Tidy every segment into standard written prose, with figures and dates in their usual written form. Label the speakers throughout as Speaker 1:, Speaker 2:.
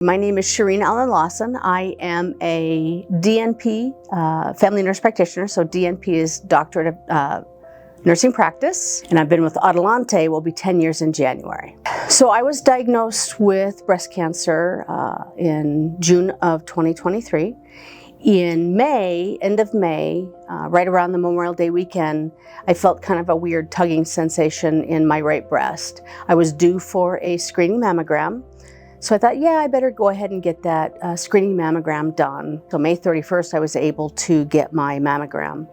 Speaker 1: My name is Shireen Allen-Lawson. I am a DNP, family nurse practitioner. So DNP is Doctorate of Nursing Practice, and I've been with Adelante, will be 10 years in January. So I was diagnosed with breast cancer in June of 2023. In May, end of May, right around the Memorial Day weekend, I felt kind of a weird tugging sensation in my right breast. I was due for a screening mammogram. So I thought, yeah, I better go ahead and get that screening mammogram done. So May 31st, I was able to get my mammogram.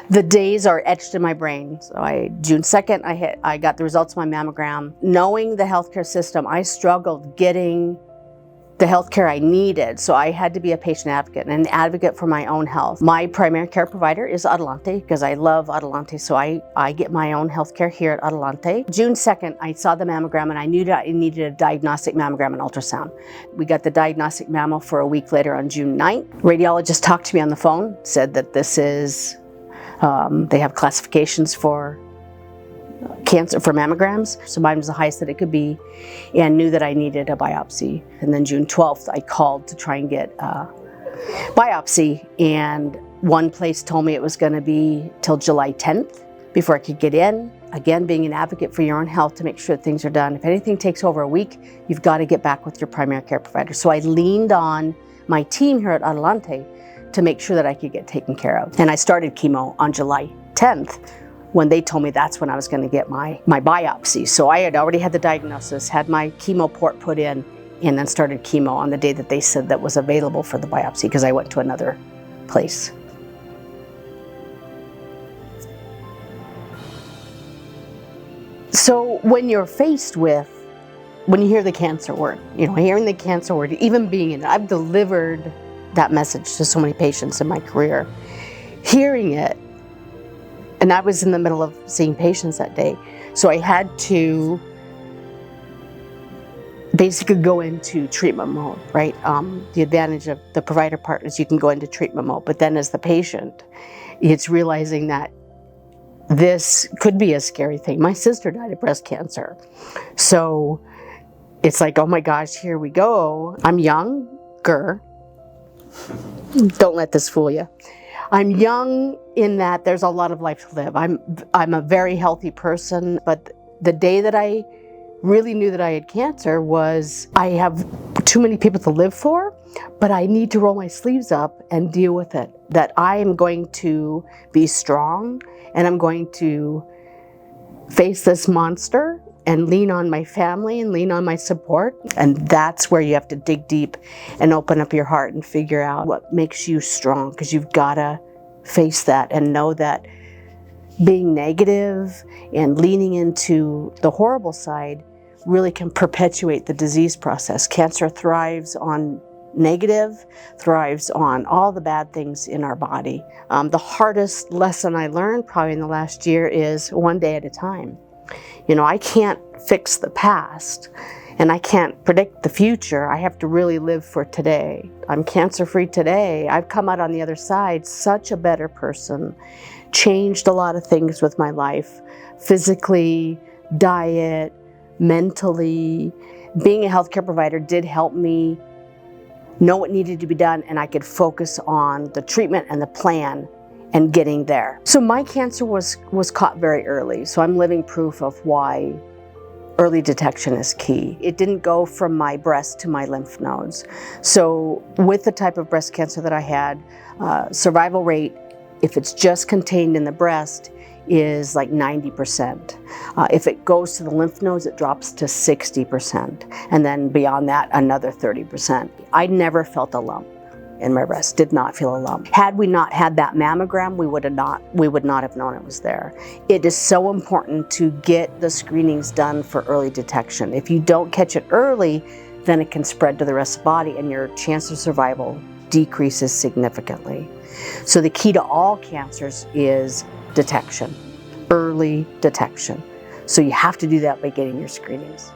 Speaker 1: The days are etched in my brain. So June 2nd, I got the results of my mammogram. Knowing the healthcare system, I struggled getting the healthcare I needed. So I had to be a patient advocate and an advocate for my own health. My primary care provider is Adelante because I love Adelante. So I get my own healthcare here at Adelante. June 2nd, I saw the mammogram and I knew that I needed a diagnostic mammogram and ultrasound. We got the diagnostic mammo for a week later on June 9th. Radiologist talked to me on the phone, said that this is, they have classifications for cancer for mammograms, so mine was the highest that it could be, and knew that I needed a biopsy. And then June 12th, I called to try and get a biopsy, and one place told me it was going to be till July 10th before I could get in. Again, being an advocate for your own health to make sure that things are done. If anything takes over a week, you've got to get back with your primary care provider. So I leaned on my team here at Adelante to make sure that I could get taken care of. And I started chemo on July 10th. When they told me that's when I was going to get my biopsy. So I had already had the diagnosis, had my chemo port put in, and then started chemo on the day that they said that was available for the biopsy because I went to another place. So when you're faced with, when you hear the cancer word, hearing the cancer word, even being in it, I've delivered that message to so many patients in my career. Hearing it, and I was in the middle of seeing patients that day. So I had to basically go into treatment mode, right? The advantage of the provider part is you can go into treatment mode, but then as the patient, it's realizing that this could be a scary thing. My sister died of breast cancer. So it's like, oh my gosh, here we go. I'm younger. Don't let this fool you. I'm young in that there's a lot of life to live. I'm a very healthy person, but the day that I really knew that I had cancer was I have too many people to live for, but I need to roll my sleeves up and deal with it. That I am going to be strong and I'm going to face this monster and lean on my family and lean on my support. And that's where you have to dig deep and open up your heart and figure out what makes you strong, because you've got to face that and know that being negative and leaning into the horrible side really can perpetuate the disease process. Cancer thrives on negative, thrives on all the bad things in our body. The hardest lesson I learned probably in the last year is one day at a time. I can't fix the past and I can't predict the future. I have to really live for today. I'm cancer-free today. I've come out on the other side such a better person, changed a lot of things with my life, physically, diet, mentally. Being a healthcare provider did help me know what needed to be done, and I could focus on the treatment and the plan and getting there. So my cancer was caught very early, so I'm living proof of why early detection is key. It didn't go from my breast to my lymph nodes. So with the type of breast cancer that I had, survival rate, if it's just contained in the breast, is like 90%. If it goes to the lymph nodes, it drops to 60%. And then beyond that, another 30%. I never felt a lump in my breast, did not feel a lump. Had we not had that mammogram, we would not have known it was there. It is so important to get the screenings done for early detection. If you don't catch it early, then it can spread to the rest of the body and your chance of survival decreases significantly. So the key to all cancers is detection, early detection. So you have to do that by getting your screenings.